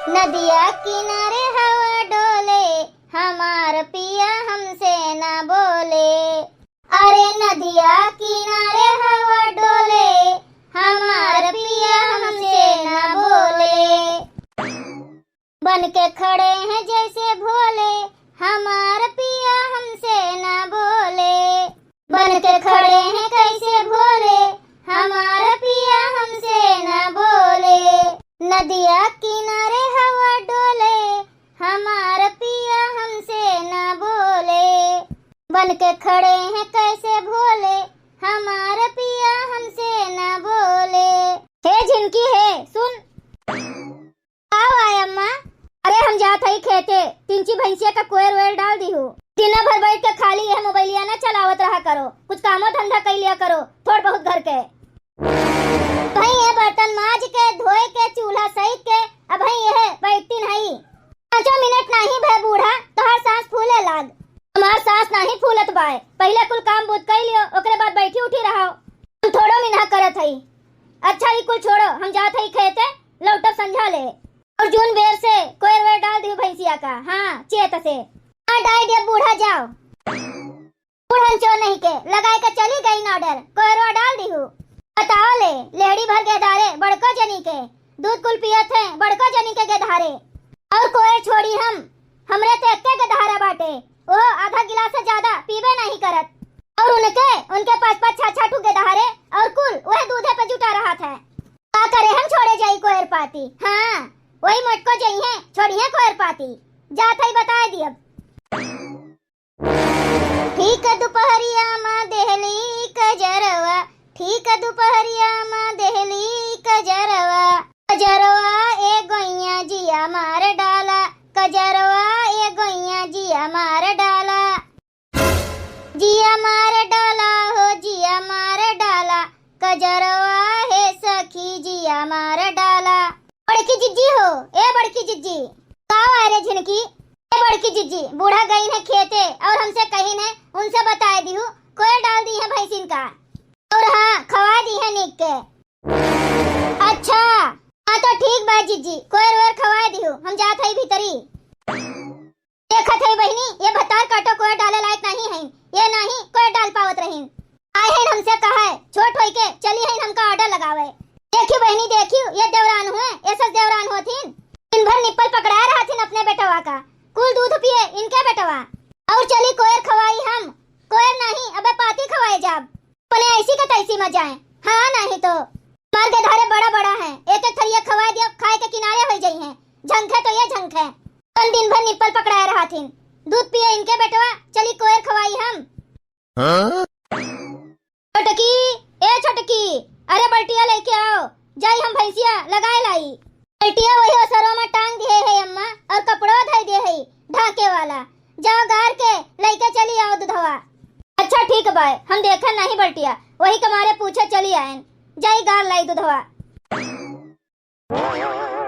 नदिया किनारे हवा डोले, हमार पिया हमसे ना बोले। अरे नदिया किनारे हवा डोले, हमार पिया हमसे ना बोले। बन के खड़े हैं जैसे भोले, हमार पिया हमसे ना बोले। बन के खड़े हैं कैसे भोले, हमार पिया हमसे ना बोले। नदिया किनारे हवा डोले, हमार पिया हमसे ना बोले। बन के खड़े हैं कैसे भोले, हमार पिया हमसे ना बोले। हे झिनकी है सुन। आओ आय अम्मा। अरे हम जात हई खेते, तिनची भैंसिया का कोयर वेर डाल दी हूँ। दिना भर बैठ के खाली यह मोबाइलिया ना चलावत रहा करो, कुछ कामो धंधा कर लिया करो थोड़ बहुत घर के। भाई ये बर्तन माज के धोए के चूल्हा सहित के अब यह बैठती नहीं। 5 मिनट नहीं भय बूढ़ा तोहर सांस फूले लाग। हमार सांस नहीं फूलत बाय, पहले कुल काम बुत कर लियो ओकरे बाद बैठी उठी रहो। हम थोड़ो मिन्हा करत हई। अच्छा ही कुल छोड़ो, हम जात हई खेते, लौटब समझा ले। और जून बेर से कोयर वेर डाल दी भैंसिया का। हाँ चेत से हाँ डाल दिया बूढ़ा। जाओ बूढ़न चो नहीं के लगाए के चली गई ना ऑर्डर, कोयर वेर डाल दी हूँ। बताओ ले लेहड़ी भर गेधारे बड़को जनी के दूध कुल पियत है, बड़को जनी के गेधारे। और कोयर छोड़ी हमरे तो एक्के गेधारा बाटे, वो आधा गिलास से ज्यादा पीबे नहीं करत। और उनके 5-5 6-6 ठू गेधारे और कुल वह दूधे पे जुटा रहा था। का करे हम छोड़े जाई कोयर पाती। हाँ वही मटको जई है छोड़ी है कोयर पाती। जात ही बता दी अब। ठीक दोपहरिया माँ देहली कजरवा, ठीक दोपहरिया माँ देहली कजरवा। कजरवा ए गोइया जिया मार डाला, कजरवा ए गोइया जिया मार डाला। जिया मार डाला हो जिया मार डाला, कजरवा है सखी जिया मार डाला। बड़की जिज्जी हो ए बड़की जिज्जी। का अरे झिनकी ए बड़की जिज्जी बूढ़ा गई है खेते और हमसे कही ने उनसे बताए दी हूँ कोयल डाल दी है भैंसिन का। और हाँ खवा दी है निक के। अच्छा हाँ तो ठीक बा जिज्जी, कोयल वेर खवा दी हूँ, हम जात है भीतरी। देखत है बहनी ये भतार काटो कोयल डाले लायक नहीं है, ये नहीं कोयल डाल पावत रही। आए हैं हमसे कहा है छोट होई के चली है हमका ऑर्डर लगावे। देखियो बहनी देखियो ये देवरान हुए, ऐसा देवरान होथिन। दिन भर निप्पल पकड़ा रहा थीन अपने बेटवा का, कुल दूध पिए इनके बेटवा। और चली कोयर खवाई हम, कोयर नहीं अबे पाती खवाए जाब। पने ऐसी का तैसी मजाए। हाँ नहीं तो मार के धारे बड़ा बड़ा है, एक एक थरिया खवाए दियो खाए के किनारे हो जाई हैं। झंखे तो ये झंखे दिन भर निप्पल पकड़ा रहा थीन, दूध पिए इनके बेटवा। चली कोयर खवाई हम। छोटकी ए छोटकी, अरे बल्टिया लेके आओ, जाई हम भैंसिया लगाए लाई। बल्टिया वही असरों में टांग दिए है अम्मा और कपड़ो धई दे है ढाके वाला। जाओ गार के लेके चली आओ दूधवा। अच्छा ठीक बाय, हम देखन नहीं बल्टिया, वही कमारे पूछे चली आएन। जाई गार लाई दूधवा।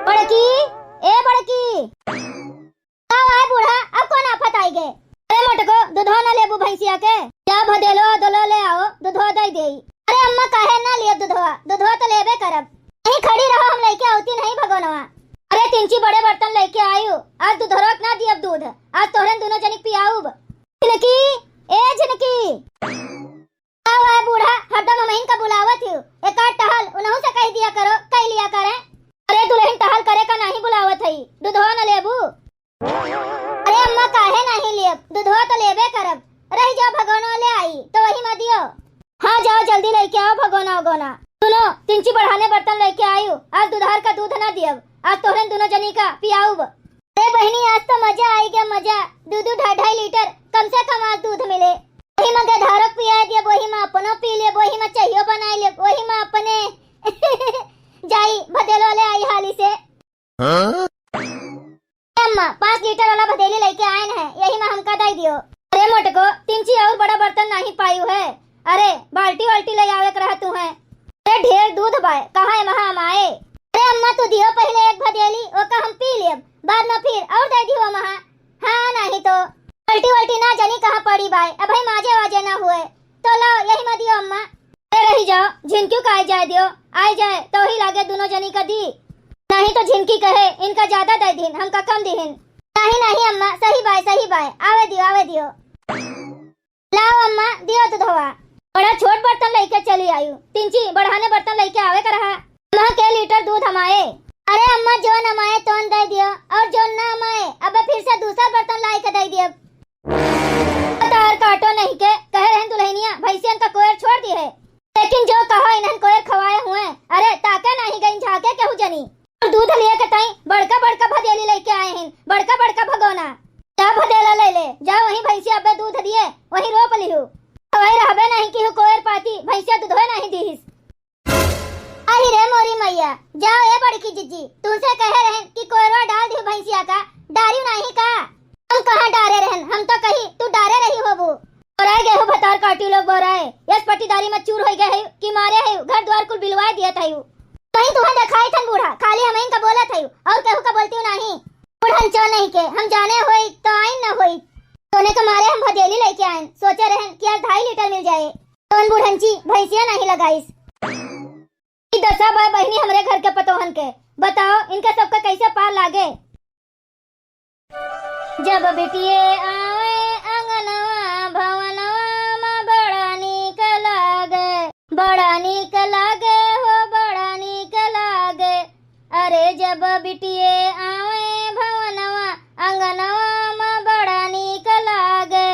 बड़की ए बड़की आओ आए बूढ़ा, अब कौन आफत आई गे। अरे मोटको दूधवा ना लेबू भैंसिया के, जा भदेलो दलो ले आओ दूधवा दई देई। अरे अम्मा काहे ना लियब दूधवा, दूधवा तो लेबे करब। नहीं खड़ी रहो हम लेके आउती नहीं भगोनवा। अरे तिनची बड़े बर्तन लेके आयु, आज दूधरक ना दियब दूध, आज तोहरन दोनों जनिक पियाऊब। झिनकी ए झिनकी आओ आए बूढ़ा, हरदम हम इनका बुलावत हूँ। एक आध टहल उन्हों से कह दिया करो, कह लिया करे। अरे दुल्हन टहल करे का नहीं बुलावत है, दूधवा न लेबू। अरे अम्मा काहे नहीं लियब, दूधवा तो लेबे करब। रही जाओ भगोना ले आई तो वही मत दियो। हाँ जाओ जल्दी लेके आओ भगोना उगोना। सुनो तिनची बढ़ाने बर्तन लेके आयु, आज दूधार का दूध ना दियब, आज तोहरन दोनों जनी का पियाऊब। अरे बहनी आज तो मजा आई गया मजा, दूध 2.5 लीटर कम से कम आज दूध मिले। वही में गधारक पिया दिया, वही में अपनो पी ले, वही में चाहिए बना ले, वही में अपने जाई भदेलो ले आई हाली से। अम्मा 5 लीटर वाला भदेली लेके आए हैं, यही में हमका दे दियो। अरे मोटको तिनची और बड़ा बर्तन नहीं पायु है, अरे बाल्टी वाल्टी ले आवे रहा तू है। अरे ढेर दूध बाय कहाँ है वहाँ हम आए। अरे अम्मा तू दियो पहले एक भदेली, वो का हम पी लेब, बाद में फिर और दे दियो वहाँ। हाँ नहीं तो बाल्टी वाल्टी ना जानी कहाँ पड़ी बाय, अब भाई माजे वाजे ना हुए तो लो यही में दियो अम्मा। अरे रही जाओ झिनक्यू का जाए दियो, आए जाए तो ही लागे दोनों जनी का दी, नहीं तो झिनकी झिनकी कहे इनका ज्यादा दे दिन, हमका कम दिहिन। नहीं नहीं अम्मा, सही बाय, आवे दियो। लाओ अम्मा, दियो तो धोवा। बड़ा छोट बर्तन लेके चली आयु, तिनची बढ़ाने बर्तन लेके आवे कर रहा। अम्मा के लीटर दूध हमाए। अरे अम्मा जो न हमाए तो दे दियो, और जो न हमाए अब फिर से दूसरा बर्तन ला के दे दियो। तार काटो नहीं के कह रहे दुल्हनिया भैंसियन का कोयर छोड़ दी है, लेकिन जो कहो इन्हन कोयर खवाए हुए। अरे ताके नहीं गई झाके केहू जनी, और दूध लिए के तई बड़का बड़का भदेली लेके आए हैं, बड़का भगोना। जा भदेला ले ले, जा वहीं भैंसिया अबे दूध दिए वहीं रोप लिहू। वही रहबे नहीं कि कोयर पाती भैंसिया दूध नहीं दीस। अरे रे मोरी मैया, जाओ ये बड़की जीजी, तुमसे कह रहे कि कोयरवा डाल दी भैंसिया का, डारियो नहीं का। हम कहाँ डारे रहन, हम तो कही तू डारे रही होबू। बोराए गए हो भतार काटी लोग बोराए, यस पट्टीदारी में चूर हो गए है कि मारे है, घर द्वार कुल बिलवा दिया था। कहीं तुम्हें दिखाई था बूढ़ा, खाली हम इनका बोला था और केहू का बोलती नहीं। बूढ़न चो नहीं के हम जाने होई तो आइन न होई, सोने के मारे हम भदेली लेके आए, सोचे रहे कि आज 2.5 लीटर मिल जाए। तो बूढ़नची भैंसिया नहीं लगाईस। दशा भाई बहनी हमरे घर के पतोहन के, बताओ इनके सबका कैसे पार लागे। जब बिटिए आवे अंगनवा भवनवा में बड़ा नीक लागे, बड़ा नीक लागे हो, बड़ा नीक लागे। अरे जब बिटिए आवे भवनवा अंगनवा में बड़ा नीक लागे।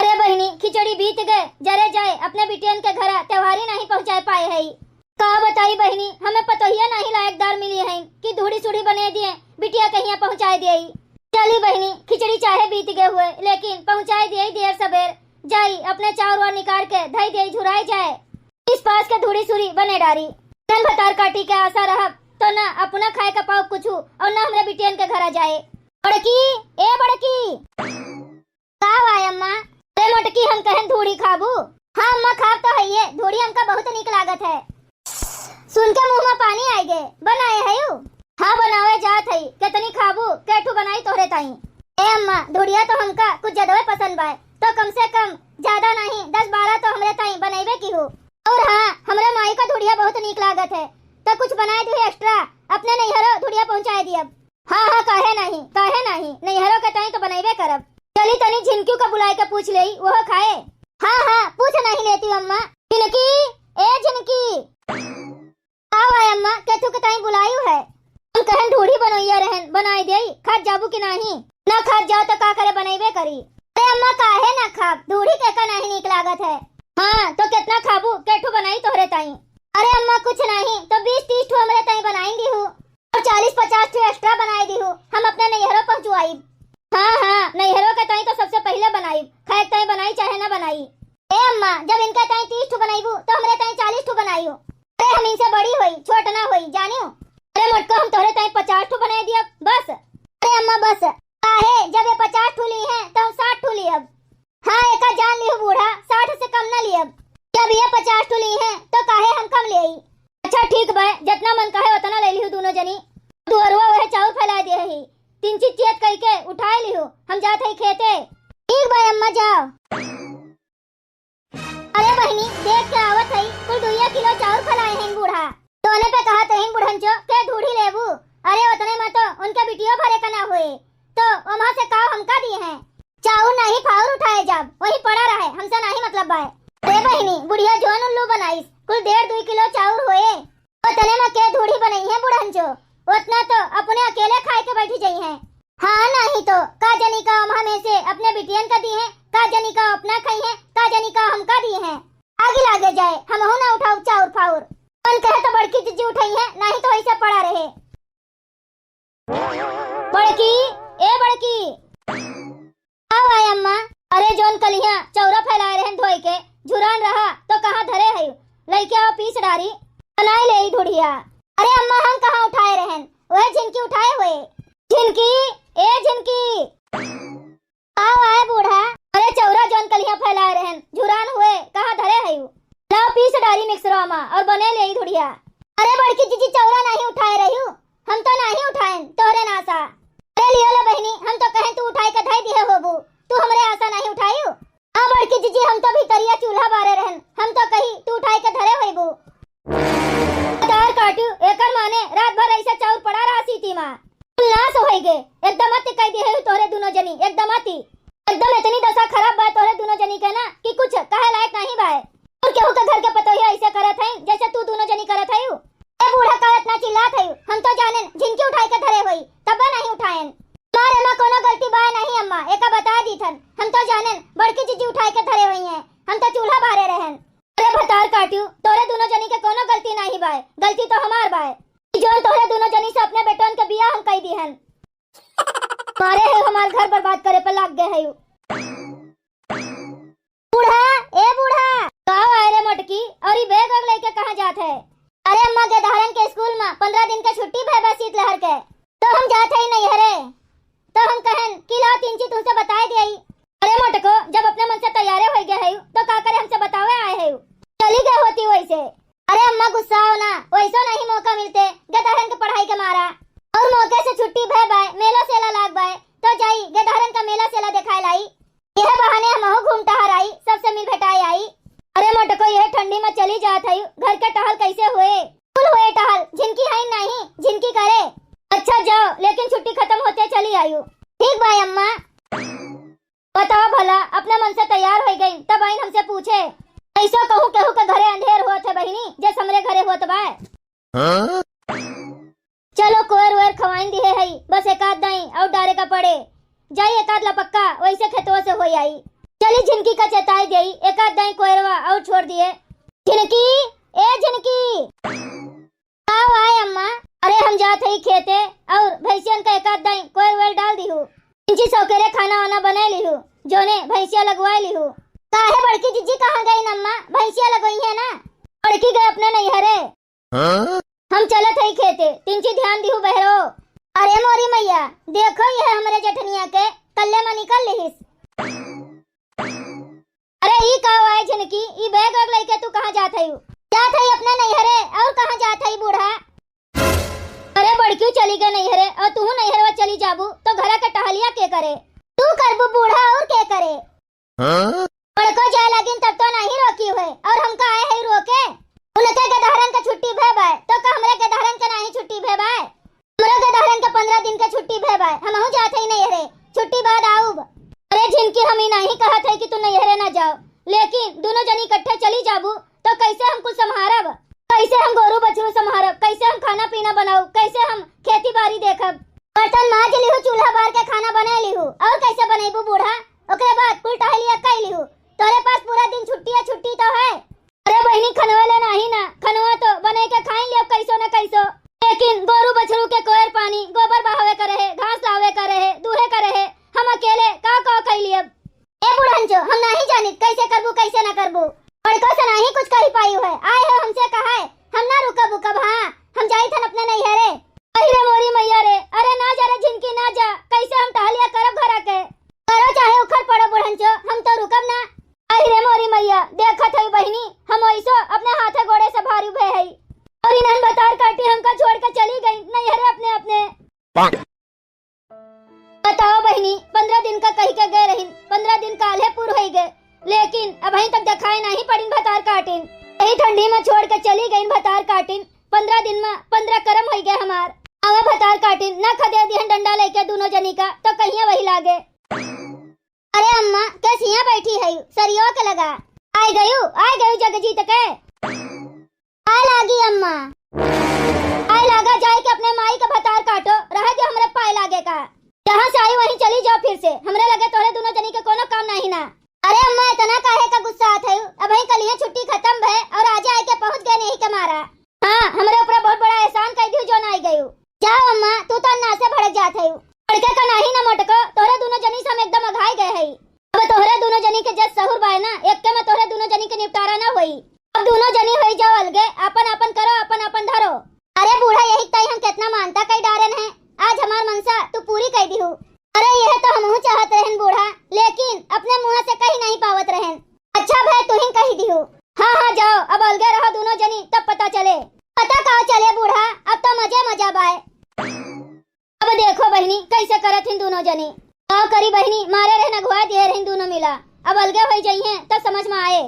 अरे बहनी खिचड़ी बीत गए, जरे जाए अपने बिटियन के घर त्योहारी नहीं पहुँचा पाए है। का बताई बहनी, हमें पतोहिया नहीं लायकदार मिली है कि धूड़ी सुड़ी बने दिए बिटिया कहीं पहुँचाए दिए। चली बहनी खिचड़ी चाहे बीत गए हुए, लेकिन पहुँचाए दिए देर सबेर। जाई अपने चाउर वार निकाल के धई दे झुराई जाए, इस पास के धूड़ी सुड़ी बने डारी। धन भतार काटी के आशा रह तो न अपना खाए का पाव कुछ और न हमरे बिटियन के घर आ जाए। बड़की ए बड़की, का भाई अम्मा? अरे मोटकी हम कहें धूड़ी खाबू। हाँ अम्मा खाब तो है, ये धूड़ी हमका बहुत निक लागत है। सुन के मुंह में पानी आए गए, बनाए है यू? हाँ बनावे जात है, कितनी खाबू केठू बनाई तोरे ताई। ए अम्मा धुड़िया तो हमका कुछ ज्यादा पसंद बा, तो कम से कम ज्यादा नहीं 10-12 तो हमरे ताई बनाइबे की हो। और हाँ हमरे माई का धुड़िया बहुत नीक लागत है, तो कुछ बनाए दिए एक्स्ट्रा, अपने नैहरो धुड़िया पहुँचाए दिए। हाँ काहे नहीं, नैहरो के ताई तो बनाइबे करब। चली तनी झिनकी को बुलाए के पूछ ले, वो खाए। हाँ पूछ नहीं लेती अम्मा। झिनकी ए झिनकी, आओ अम्मा केथू के ताई बुलायू है। हम कहन ढूढ़ी बनोइया रहन, बनाई देई, खात जाबू की नहीं? ना खात जाओ तो का करे बनाइबे करी। अरे अम्मा काहे ना खाब, ढूढ़ी के का नहीं निक लागत है। हाँ तो कितना खाबू, केठू बनाई तोहरे ताई? अरे अम्मा कुछ नहीं तो 20-30 ठो हमरे ताई बनाएंगी हूँ, और 40-50 ठो एक्स्ट्रा बनाई दी हूँ, हम अपने नैहरों पहुँचवाई। हाँ नैहरों के ताई तो सबसे पहले बनाई, खाए ताई बनाई चाहे ना बनाई। ए अम्मा जब इनका ताई 30 ठो बनाईबू तो हमरे ताई 40 ठो बनाई। अरे हम इनसे बड़ी हुई छोट ना हुई जानियो। अरे मोटको हम तोहरे ताई 50 ठो बनाए दिया बस। अरे अम्मा बस काहे, जब ये 50 ठो ली हैं तो हम 60 ठो ली अब। हाँ एका जान ली बूढ़ा, 60 से कम ना ली अब। जब ये 50 ठो ली हैं तो काहे हम कम ले आई। अच्छा ठीक बा, जितना मन काहे उतना ले लिहू दोनों जनी। दुअरवा वह चाउर फैला दिए ही, 3 चीज चेत कह के उठाए लिहू, हम जात है खेते। ठीक बा अम्मा जाओ। अरे बहनी देख के आवत है, कुल 2 किलो चाउर फैलाए हैं बूढ़ा। तोने पे कहा तो बुढ़नचो के धूड़ी लेबू। अरे उतने में तो उनके बिटियो भरे का ना हुए, तो वहाँ से काव हमका दिए हैं। चाउर नहीं फाउर उठाए जब वही पड़ा रहे, हमसे नहीं मतलब है। अरे बहनी बुढ़िया जोन उल्लू बनाईस, कुल 1.5-2 किलो चाउर हुए, उतने में के धूड़ी बनाई है बुढ़नचो, उतना तो अपने अकेले खाए के बैठी जाई है। हाँ नहीं तो का जनी का वहाँ में से अपने बिटियन का दी है, का जनी का अपना खाई है, का जनी का हमका दी है। आगे लागे जाए हम हो ना उठाऊ चाउर फाउर, मन कहे तो बड़की जीजी उठाई है, नहीं तो ऐसे पड़ा रहे। बड़की ए बड़की, आओ आए अम्मा। अरे जोन कलिया चौरा फैलाए रहे धोई के, झुरान रहा तो कहाँ धरे है, लइके आओ पीस डारी बनाई ले धुड़िया। अरे अम्मा हम कहाँ उठाए रहन, वह झिनकी उठाए हुए। झिनकी ए झिनकी, आओ आए बूढ़ा। अरे चौरा जोन कलिया फैलाए रहन, झुरान हुए कहाँ धरे है, लाओ पीस डारी मिक्सरवा में और बने ले धुड़िया। अरे बड़की जीजी चौरा नहीं उठाए रही हूँ, हम तो नहीं उठाए तोहरे नासा। अरे लियो लो बहनी, हम तो कहें तू उठाए के धई दिए होबू, तू हमरे आशा नहीं उठाई। हाँ बड़की जीजी हम तो भीतरिया चूल्हा बारे रहन, हम तो कही तू उठाए के धरे होइबू। तार काटू एकर माने रात भर ऐसा चाउर नाश हो गए, एकदम अति कह दिए तोहरे दोनों जनी, एकदम इतनी दशा खराब बा तोहरे दोनों जनी के ना कि कुछ कहे लायक नहीं बा। और केहू के घर के पतोहिया ऐसे करत है जैसे तू दोनों जनी करत है। ए बूढ़ा का इतना चिल्लात है, हम तो जाने झिनकी उठाई के धरे हुई तब नहीं उठाएन। मारे में कोनो गलती बा नहीं अम्मा, एका बता दी थन, हम तो जाने बड़की जीजी उठाई के धरे हुई हैं, हम तो चूल्हा बारे रहन। अरे भतार काटियो, तोरे दोनों जनी के कोनो गलती नहीं बा, गलती तो हमार बा। जो तोरे दोनों जनी से अपने बेटन के बियाह हम कह दी हन। मारे है हमार घर बर्बाद करे पे लग गए है। बूढ़ा, ए बूढ़ा, कहाँ आए रे मोटकी, और ये बैग वैग लेके कहाँ जात है? अरे अम्मा गधारन के स्कूल में 15 दिन के छुट्टी भैबा शीतलहर के, तो हम जाते ही नहीं हरे, तो हम कहन कि लाओ 3 चीज तुमसे बताए दिया। अरे मोटको, जब अपने मन से तैयारे हो गए है तो का करे हमसे बतावे आए है, चली गए होती वैसे। अरे अम्मा गुस्सा हो ना, वैसा नहीं मौका मिलते गधारन के पढ़ाई के मारा, और मौके से छुट्टी भैबाए मेला सेला लाग बाए तो जाई गधारन का मेला सेला दिखाए लाई। यह बहाने हम घूम टहर आई, सबसे मिल भेटाई आई। अरे मोटको, यह ठंडी में चली जात है, घर के टहल कैसे हुए? फुल हुए टहल, झिनकी है नहीं, झिनकी करे। अच्छा जाओ, लेकिन छुट्टी खत्म होते चली आयु। ठीक भाई अम्मा। बताओ भला, अपने मन से तैयार हो गई तब आई हमसे पूछे, ऐसा कहूँ केहू के घरे अंधेर हुआ थे बहिनी जैसे हमरे घरे होत बा। चलो कोयर वेर खवाइन दिए है, बस एक आध दाई और डारे का पड़े जाई, एक आध लपक्का वैसे खेतों से हो आई। चली झिनकी का चेताई गई, एक आध दाई कोयरवा और छोड़ दिए। झिनकी, ए झिनकी, आओ आए अम्मा। अरे हम जाते ही खेते और भैंसियन का एक आध दाई कोयर वेल डाल दी हूँ, इंची सौकेरे खाना वाना बना ली हूँ, जोने भैंसिया लगवाई ली हूँ। काहे बड़की जीजी कहाँ गई अम्मा? भैंसिया लगवाई है ना? बड़की गए अपने नहीं हरे। हम चलत है खेते, तिंची ध्यान दी हूँ बहरो। अरे मोरी मैया, देखो यह हमारे जठनिया के कल्ले में निकल लिहिस। अरे ई का आए झिनकी, ई बैग वैग लेके तू कहाँ जात है? जात है अपने नैहरे, और कहाँ जात है बूढ़ा? अरे बड़की चली गए नैहरे और तू नैहरवा चली जाबू तो घर का टहलिया के करे? तू करबू बूढ़ा और के करे? बड़को जाए लगिन तब तो नहीं रोकी हुए, और हमका आए है रोके। उनके गधारन का छुट्टी भेबाए तो का हमरे गधारन का नहीं छुट्टी भेबाए? हमरे गधारन का 15 दिन का छुट्टी भेबाए, हमहू जाते ही नहीं हरे, छुट्टी बाद आऊब। अरे झिनकी, हम ही नहीं कहा थे कि तू नैहरे ना जाओ, लेकिन दोनों जनी इकट्ठे चली जाबू तो कैसे हम कुछ संभारब? कैसे हम गोरू बछरू संभारब? कैसे हम खाना पीना बनाऊ? कैसे हम खेती बाड़ी देखब? बर्तन मांज ली हूँ, चूल्हा बार के खाना बना ली हूँ, और कैसे बनेबू बूढ़ा? ओकरे बाद कुल टहलिया कई ली हूँ, तोरे पास पूरा दिन छुट्टी तो है। अरे बहनी, खनवा ले नहीं ना, खनवा तो बने के खाई लिया कैसो न कैसो, लेकिन गोरू बछरू के कोयर पानी गोबर बहावे करे है, घास लावे करे है, दूहे करे है, हम अकेले का कैली अब। ए बुढ़ंचो, हम नहीं जानित कैसे करबू कैसे न करबू, बड़को से नहीं कुछ कही पाई है, आए हो हमसे कहा है, हम ना रुकब उकब। हाँ, हम जाई थन अपने नैहरे। अरे मोरी मैया रे, अरे ना जा रे झिनकी ना जा, कैसे हम टहलिया करब घर के? करो चाहे उखड़ पड़ो बुढ़ंचो, हम तो रुकब ना। अरे मोरी मैया, देखत है बहिनी, हम ऐसो अपने हाथे गोड़े से भारी भे है, और इन्हन बतार काटी हमका छोड़ के चली गई नैहरे अपने। बताओ बहिनी, 15 दिन का कही के गए रही, 15 दिन काले पूर हो गए, लेकिन अभी तक दिखाई नहीं पड़ी भतार काटिन। यही ठंडी में छोड़ के चली गई भतार काटिन, 15 दिन में 15 कर्म हो गए हमार। आवा भतार काटिन ना खदे दिहन डंडा लेके दोनों जनी का तो कहीं वही लागे। अरे अम्मा, कैसी यहाँ बैठी है? सरियो के लगा आए गयू जगजीत के आए लागी अम्मा, आए लागा जाए के अपने माई का भतार काटो, रह जो हमरे पाए लागे का, जहाँ से आई वहीं चली जाओ फिर से, हमरे लगे तोरे दोनों जनी के कोनो काम नहीं ना। अरे अम्मा, इतना काहे का गुस्सा आता है? अब कल ये छुट्टी खत्म है और आज आए के पहुँच गए नहीं कमारा। हाँ, हमरे ऊपर बहुत बड़ा एहसान कर दी जो ना आई गयू। जाओ अम्मा, तू तो अन्ना से भड़क जात है, लड़के का नहीं ना मोटको, तोरे दोनों जनी से हम एकदम अघाई गए है। अब तोहरे दोनों जनी के जज सहूर बाय ना, एक के में तोहरे दोनों जनी के निपटारा ना होई। अब दोनों जनी होई जाओ अलगे, अपन अपन करो, अपन अपन धरो। अरे बूढ़ा, यही तय हम कितना मानता कई डारन है, आज हमार मनसा तू पूरी कह दी हूँ। अरे यह तो हमहू चाहत रहन बूढ़ा, लेकिन अपने मुँह से कहीं नहीं पावत रहन। अच्छा भाई, तू ही कही दी हूँ। हाँ जाओ, अब अलगे रहो दोनों जनी, तब पता चले। पता कहो चले बूढ़ा, अब तो मजा बाय। अब देखो बहनी कैसे करत हिन दोनों जनी, आओ करी बहनी, मारे रहना घुआ दिए रहन दोनों मिला, अब अलगे हो जाइए तो समझ में आए।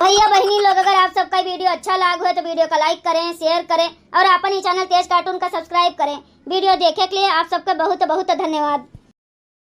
भैया बहनी लोग, अगर आप सबका वीडियो अच्छा लगा हो तो वीडियो को लाइक करें, शेयर करें और अपन ही चैनल तेज कार्टून का सब्सक्राइब करें। वीडियो देखे के लिए आप सबका बहुत बहुत धन्यवाद।